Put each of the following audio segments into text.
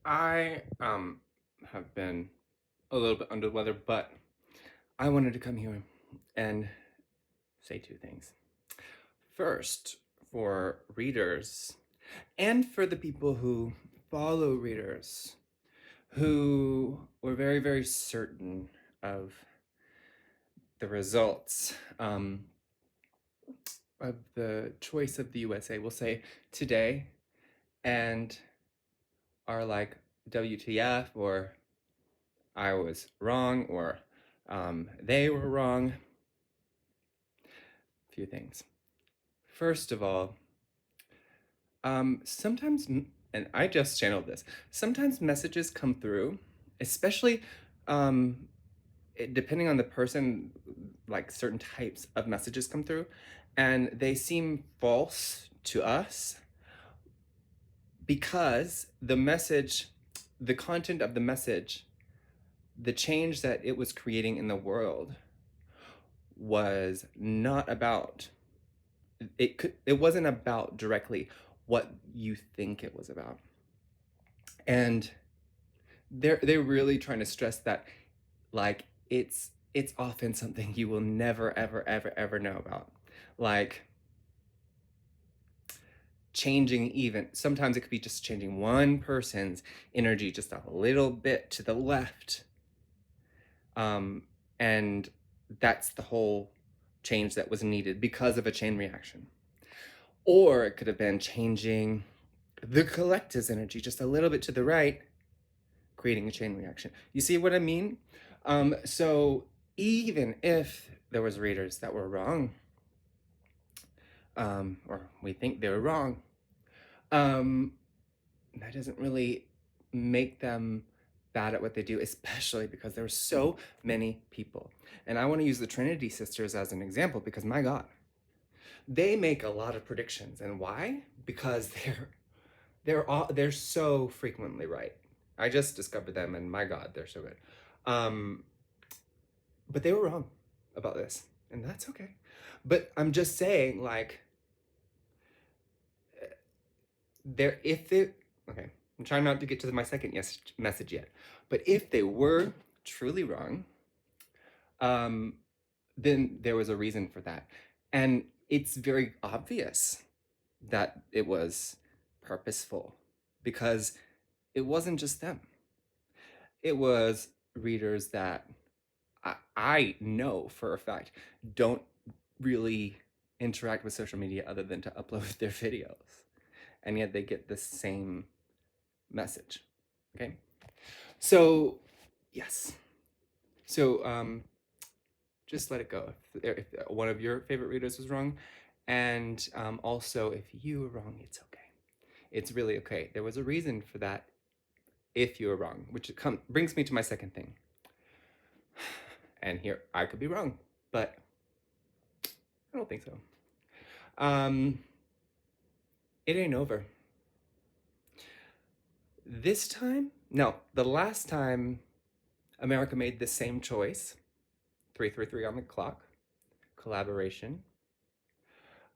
I have been a little bit under the weather, but I wanted to come here and say two things. First, for readers and for the people who follow readers who were very, very certain of the results of the choice of the USA, we'll say today, and are like, WTF, or I was wrong, or they were wrong. A few things. First of all, sometimes, and I just channeled this, sometimes messages come through, especially depending on the person, like certain types of messages come through, and they seem false to us because the message, the content of the message, the change that it was creating in the world was not about, it wasn't about directly what you think it was about. And they're really trying to stress that, like, it's often something you will never ever know about. Like, changing, even sometimes it could be just changing one person's energy just a little bit to the left, and that's the whole change that was needed because of a chain reaction. Or it could have been changing the collective's energy just a little bit to the right, creating a chain reaction. You see what I mean? So even if there was readers that were wrong, or we think they were wrong, that doesn't really make them bad at what they do, especially because there are so many people. And I want to use the Trinity sisters as an example because, my God, they make a lot of predictions. And why? Because they're so frequently right. I just discovered them, and my God, they're so good. But they were wrong about this, and that's okay. But I'm just saying, like, there if it okay. I'm trying not to get to my second message yet, but if they were truly wrong, um, then there was a reason for that, and it's very obvious that it was purposeful because it wasn't just them. It was readers that I know for a fact don't really interact with social media other than to upload their videos, and yet they get the same message. Okay, so yes, so just let it go if one of your favorite readers was wrong, and also if you were wrong, it's okay. It's really okay. There was a reason for that. If you were wrong, which brings me to my second thing. And here, I could be wrong, but I don't think so. Um, it ain't over. This time, no, the last time America made the same choice, 333 on the clock, collaboration.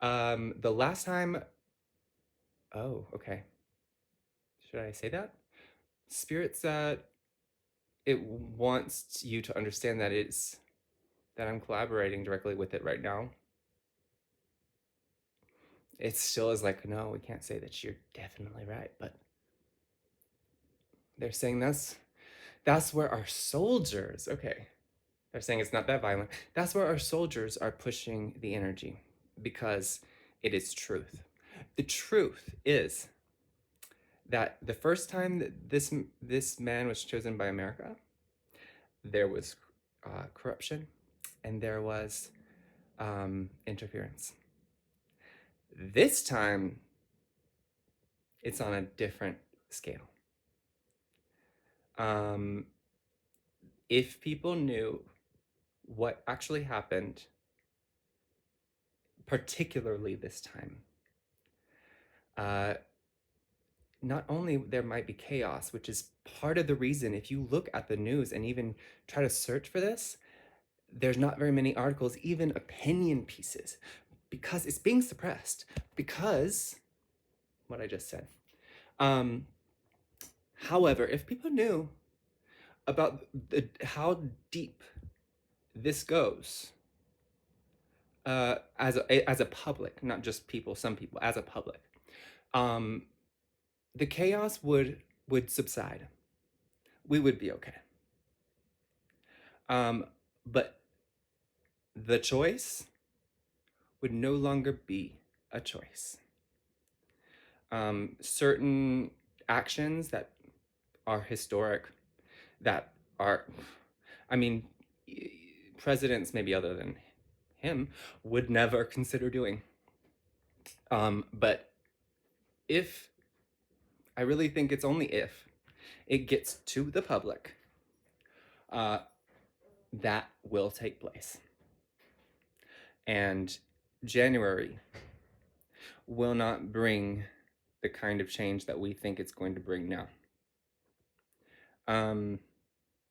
The last time, oh, okay. Should I say that? Spirit said it wants you to understand that that I'm collaborating directly with it right now. It still is like, no, we can't say that you're definitely right, but they're saying that's where our soldiers, okay, they're saying it's not that violent. That's where our soldiers are pushing the energy because it is truth. The truth is that the first time that this man was chosen by America, there was corruption and there was interference. This time, it's on a different scale. If people knew what actually happened, particularly this time, not only there might be chaos, which is part of the reason, if you look at the news and even try to search for this, there's not very many articles, even opinion pieces, because it's being suppressed, because what I just said. However, if people knew about how deep this goes, as a public, not just people, some people, as a public, um, the chaos would subside. We would be okay. But the choice would no longer be a choice. Certain actions that are historic, that are, I mean, presidents maybe other than him would never consider doing. But if, I really think it's only if it gets to the public, uh, that will take place. And January will not bring the kind of change that we think it's going to bring now.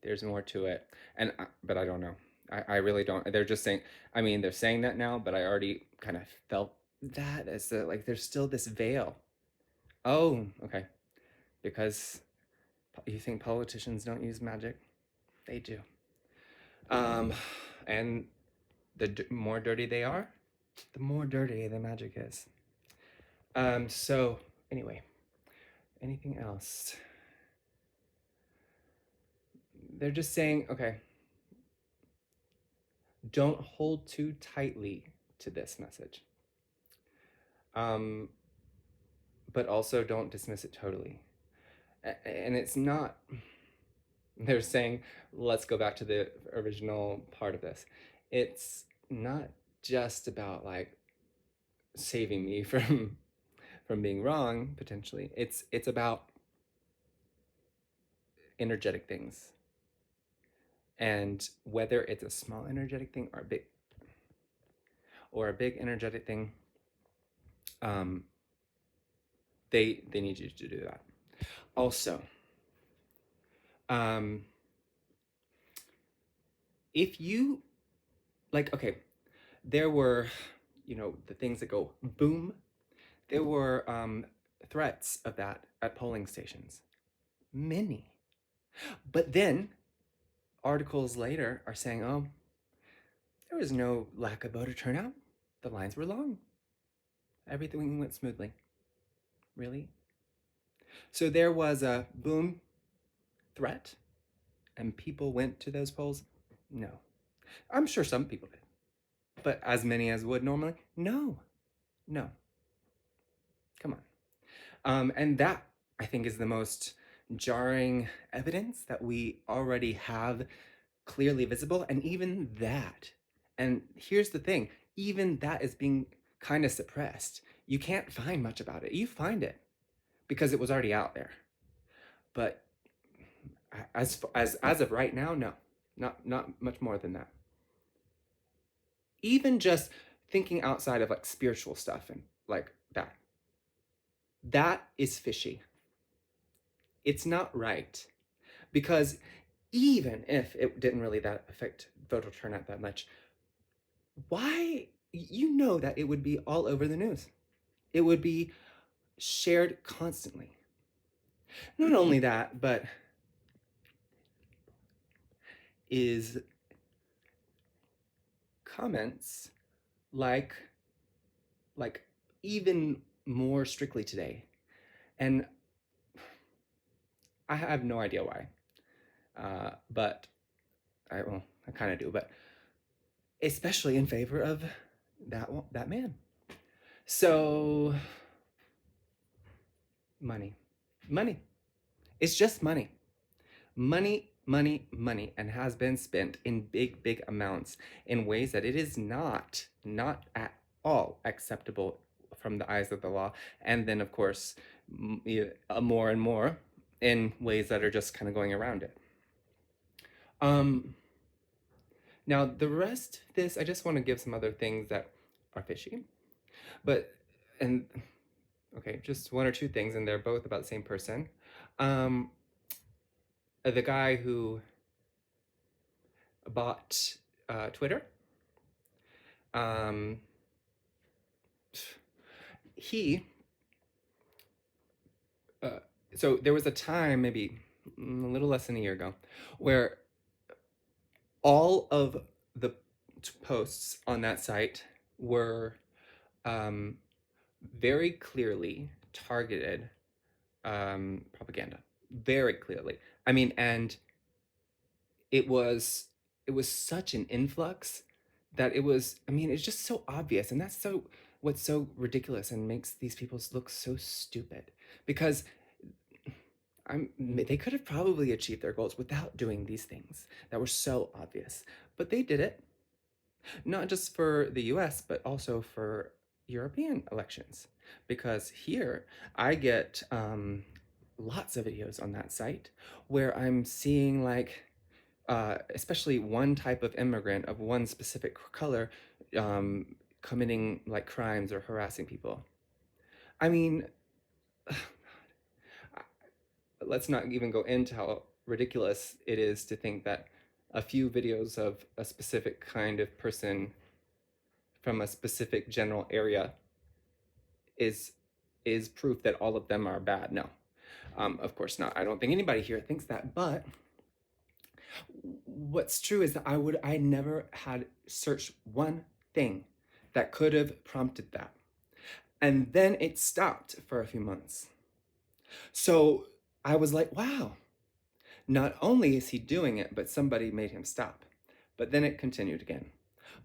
There's more to it, but I don't know. I really don't. They're just saying. I mean, they're saying that now, but I already kind of felt that as like there's still this veil. Oh, okay. Because you think politicians don't use magic? They do. And the more dirty they are, the more dirty the magic is. So anyway, anything else? They're just saying, okay, don't hold too tightly to this message. But also don't dismiss it totally. And it's not, they're saying, let's go back to the original part of this. It's not just about like saving me from being wrong, potentially. It's about energetic things. And whether it's a small energetic thing or a big energetic thing, they need you to do that. Also, if you like, okay, there were, the things that go boom. There were threats of that at polling stations, many. But then articles later are saying, oh, there was no lack of voter turnout. The lines were long. Everything went smoothly. Really? So there was a boom threat and people went to those polls? No. I'm sure some people did. But as many as would normally? No. No. Come on. And that, I think, is the most jarring evidence that we already have clearly visible. And even that, and here's the thing, even that is being kind of suppressed. You can't find much about it. You find it because it was already out there. But as of right now, no, not much more than that. Even just thinking outside of like spiritual stuff and like that is fishy. It's not right. Because even if it didn't really that affect voter turnout that much, why, that it would be all over the news. It would be shared constantly. Not only that, but is comments like even more strictly today. And I have no idea why. But I kind of do, but especially in favor of that man. So money. It's just money. Money, and has been spent in big amounts in ways that it is not at all acceptable from the eyes of the law. And then, of course, more and more in ways that are just kind of going around it. Now, the rest of this, I just want to give some other things that are fishy. Okay, just one or two things, and they're both about the same person. The guy who bought Twitter, he So there was a time, maybe a little less than a year ago, where all of the posts on that site were um, very clearly targeted propaganda, very clearly. I mean, and it was it was such an influx that it was. I mean, it's just so obvious, and that's so what's so ridiculous and makes these people look so stupid because they could have probably achieved their goals without doing these things that were so obvious, but they did it not just for the US, but also for European elections. Because here I get lots of videos on that site where I'm seeing, like, especially one type of immigrant of one specific color committing like crimes or harassing people. I mean, let's not even go into how ridiculous it is to think that a few videos of a specific kind of person from a specific general area is is proof that all of them are bad. No, of course not. I don't think anybody here thinks that. But what's true is that I never had searched one thing that could have prompted that, and then it stopped for a few months. So I was like, wow. Not only is he doing it, but somebody made him stop. But then it continued again.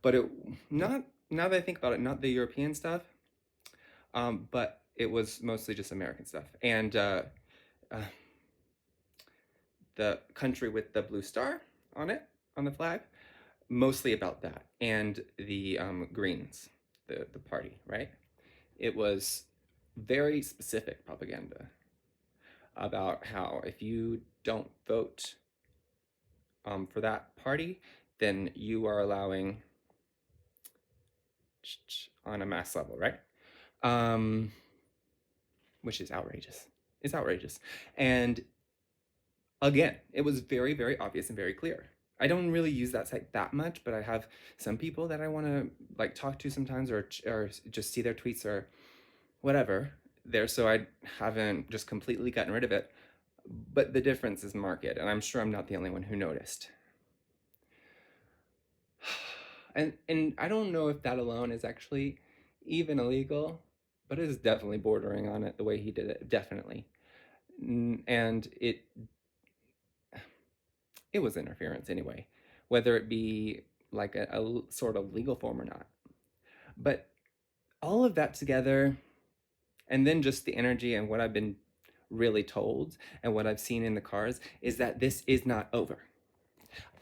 But it not now that I think about it, not the European stuff, but it was mostly just American stuff. And uh, the country with the blue star on it, on the flag, mostly about that. And the Greens, the party, right? It was very specific propaganda about how if you don't vote for that party, then you are allowing on a mass level, right? Um, which is outrageous. It's outrageous. And again, it was very, very obvious and very clear. I don't really use that site that much, but I have some people that I want to like talk to sometimes, or just see their tweets or whatever there. So I haven't just completely gotten rid of it. But the difference is marked, and I'm sure I'm not the only one who noticed. And I don't know if that alone is actually even illegal, but it is definitely bordering on it the way he did it. Definitely. And it was interference anyway, whether it be like a sort of legal form or not. But all of that together, and then just the energy and what I've been really told and what I've seen in the cars, is that this is not over.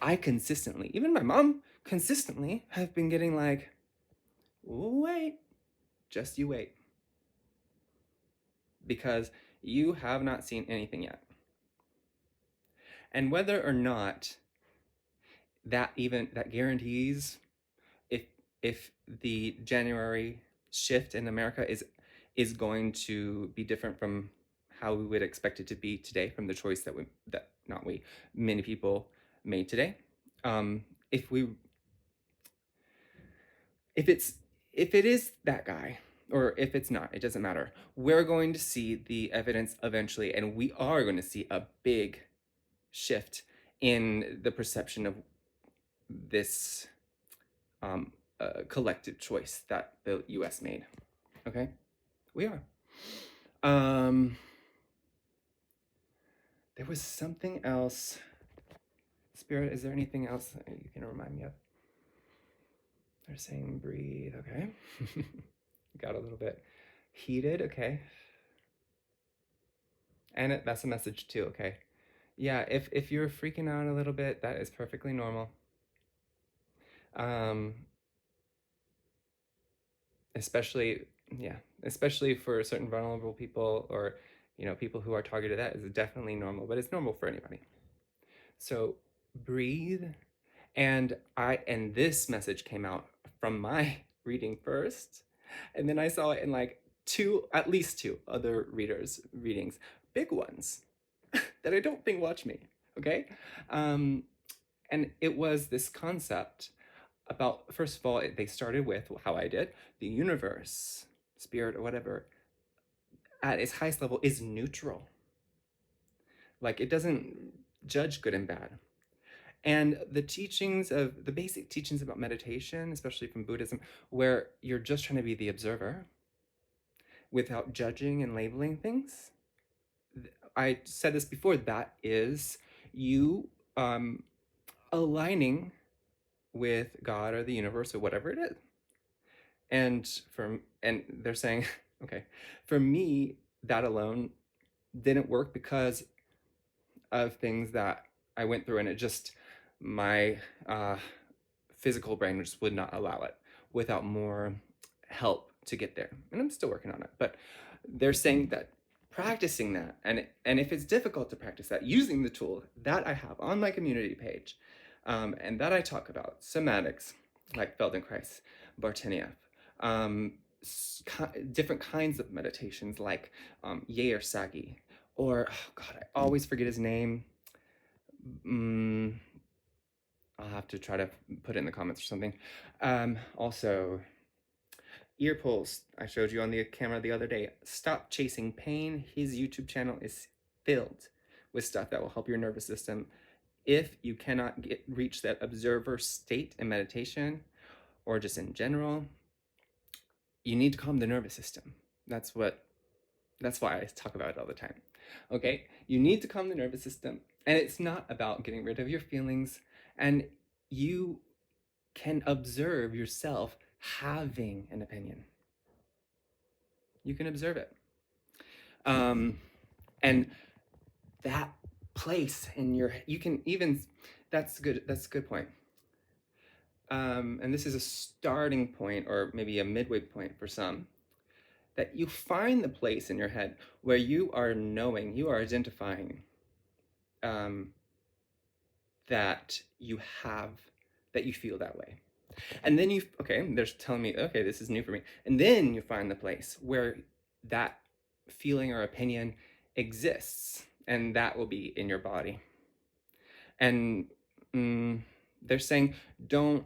I consistently, even my mom consistently, have been getting like, wait, just you wait. Because you have not seen anything yet. And whether or not that guarantees if if the January shift in America is going to be different from how we would expect it to be today, from the choice that not we, many people made today. If we if it's if it is that guy, or if it's not, it doesn't matter. We're going to see the evidence eventually, and we are going to see a big shift in the perception of this collective choice that the US made. Okay? We are. Um, there was something else. Spirit, is there anything else you can remind me of? They're saying breathe. Okay. Got a little bit heated. Okay. And that's a message too. Okay. Yeah, if you're freaking out a little bit, that is perfectly normal. Um, especially, yeah, especially for certain vulnerable people, or people who are targeted. That is definitely normal, but it's normal for anybody. So breathe. And this message came out from my reading first, and then I saw it in like at least two other readers readings, big ones that I don't think watch me. Okay. And it was this concept about, first of all, they started with how I did. The universe, spirit, or whatever, at its highest level is neutral. Like, it doesn't judge good and bad. And the basic teachings about meditation, especially from Buddhism, where you're just trying to be the observer without judging and labeling things. I said this before, that is you aligning with God or the universe or whatever it is. And they're saying, okay, for me, that alone didn't work because of things that I went through, and it just my physical brain just would not allow it without more help to get there. And I'm still working on it, but they're saying that practicing that, and if it's difficult to practice that, using the tool that I have on my community page, and that I talk about, somatics, like Feldenkrais, Bartenieff, um, different kinds of meditations like Yair Sagi, or oh God, I always forget his name. I'll have to try to put it in the comments or something. Also, ear pulse, I showed you on the camera the other day. Stop Chasing Pain. His YouTube channel is filled with stuff that will help your nervous system. If you cannot reach that observer state in meditation or just in general, you need to calm the nervous system. That's why I talk about it all the time. Okay, you need to calm the nervous system, and it's not about getting rid of your feelings, and you can observe yourself having an opinion. You can observe it. And that place in your, you can even, that's good. That's a good point. And this is a starting point, or maybe a midway point for some, that you find the place in your head where you are knowing, you are identifying that you feel that way. And then they're telling me, okay, this is new for me. And then you find the place where that feeling or opinion exists, and that will be in your body. And they're saying, don't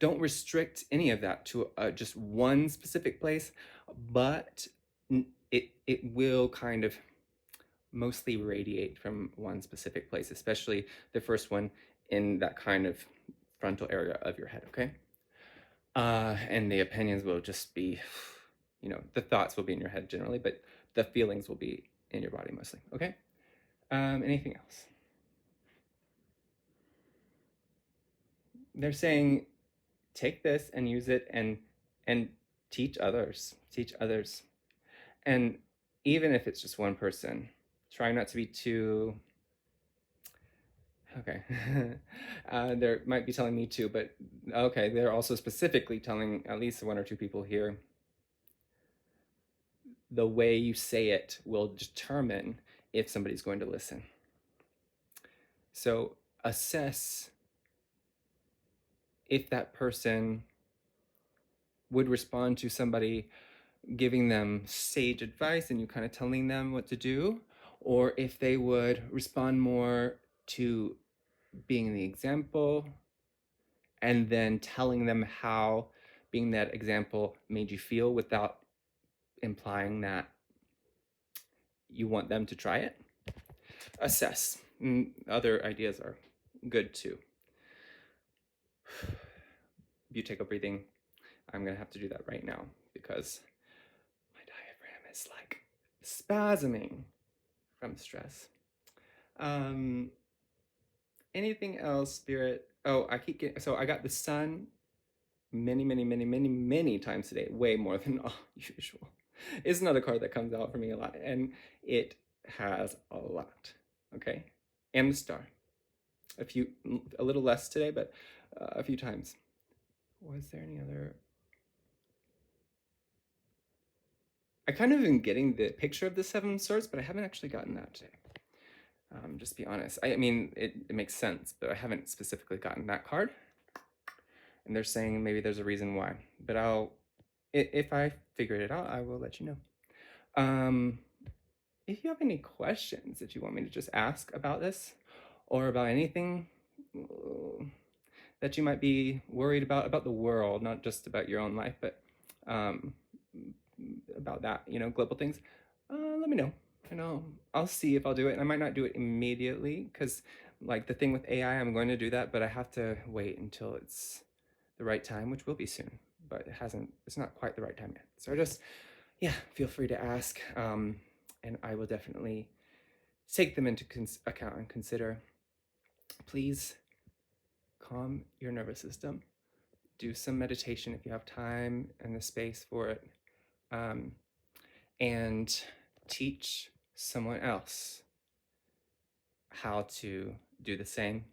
restrict any of that to just one specific place, but it will kind of mostly radiate from one specific place, especially the first one in that kind of frontal area of your head, okay? And the opinions will just be, the thoughts will be in your head generally, but the feelings will be in your body mostly, okay? Anything else? They're saying, take this and use it and teach others. And even if it's just one person, try not to be too, okay. There might be telling me too, but okay, they're also specifically telling at least one or two people here, the way you say it will determine if somebody's going to listen. So assess if that person would respond to somebody giving them sage advice and you kind of telling them what to do, or if they would respond more to being the example and then telling them how being that example made you feel without implying that you want them to try it. Assess. Other ideas are good too. You take a breathing. I'm gonna have to do that right now because my diaphragm is like spasming from stress. Anything else, Spirit? Oh, I got the sun many times today, way more than usual. It's another card that comes out for me a lot, and it has a lot, okay? And the star. A little less today, but a few times. Was there any other? I kind of am getting the picture of the Seven of Swords, but I haven't actually gotten that today. Just be honest. I mean, it makes sense, but I haven't specifically gotten that card. And they're saying maybe there's a reason why. But if I figured it out, I will let you know. If you have any questions that you want me to just ask about this, or about anything that you might be worried about the world, not just about your own life, but about that, global things, let me know. I'll see if I'll do it. And I might not do it immediately because, like the thing with AI, I'm going to do that, but I have to wait until it's the right time, which will be soon. But it's not quite the right time yet. So just, yeah, feel free to ask. And I will definitely take them into account and consider. Please calm your nervous system. Do some meditation if you have time and the space for it. And teach someone else how to do the same.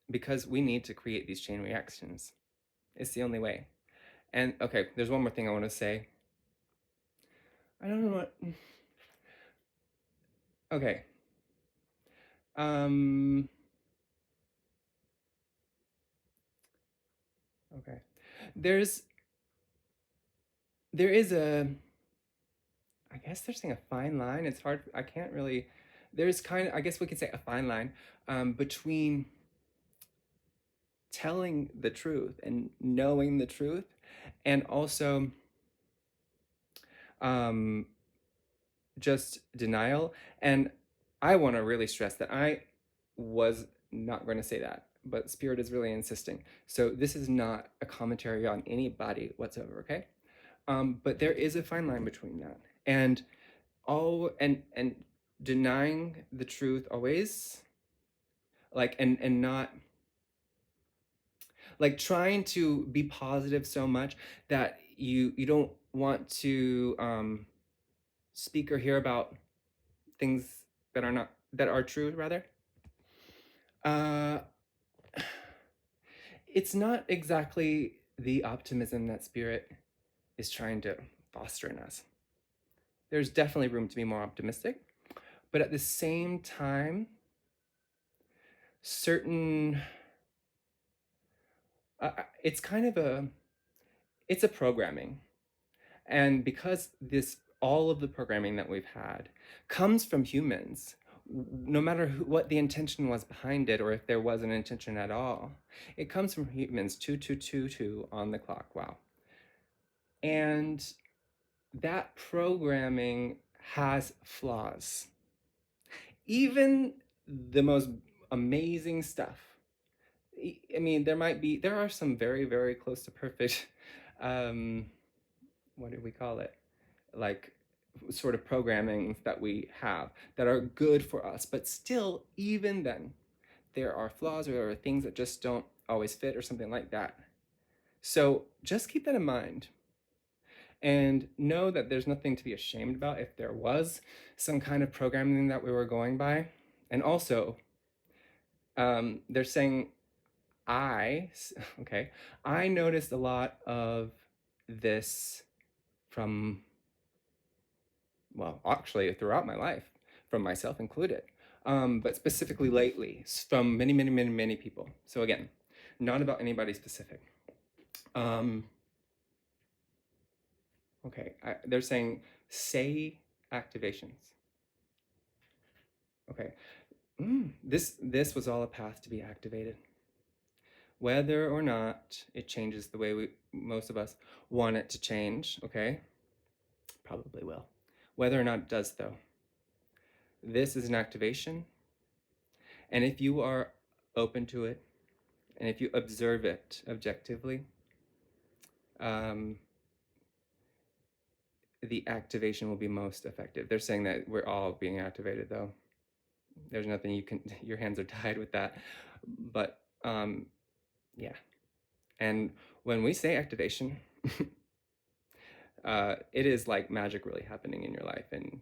Because we need to create these chain reactions. It's the only way. And okay, there's one more thing I want to say. I don't know what. Okay. Okay. There is a. I guess there's a fine line. It's hard. I can't really. There's kind of. I guess we could say a fine line between telling the truth and knowing the truth, and also just denial. And I want to really stress that I was not going to say that, but Spirit is really insisting. So this is not a commentary on anybody whatsoever, okay? But there is a fine line between that and and denying the truth always, like and not like trying to be positive so much that you don't want to speak or hear about things that are true rather. uh it's not exactly the optimism that Spirit is trying to foster in us. There's definitely room to be more optimistic, but at the same time, certain it's kind of it's a programming. And because this all of the programming that we've had comes from humans, no matter what the intention was behind it, or if there was an intention at all, it comes from humans. 2222 on the clock. Wow. And that programming has flaws. Even the most amazing stuff. I mean, there are some very, very close to perfect, what do we call it? Like sort of programming that we have that are good for us. But still, even then, there are flaws or there are things that just don't always fit or something like that. So just keep that in mind. And know that there's nothing to be ashamed about if there was some kind of programming that we were going by. And also, they're saying, okay, I noticed a lot of this from, well, actually throughout my life, from myself included, but specifically lately, from many, many, many, many people. So again, not about anybody specific. Okay, they're saying say activations. Okay, this was all a path to be activated. Whether or not it changes the way most of us want it to change, okay, probably will. Whether or not it does, though, this is an activation. And if you are open to it, and if you observe it objectively, the activation will be most effective. They're saying that we're all being activated, though. There's nothing your hands are tied with that. But yeah. And when we say activation, it is like magic really happening in your life and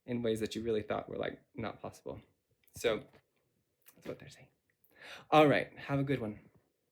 in ways that you really thought were like not possible. So that's what they're saying. All right. Have a good one.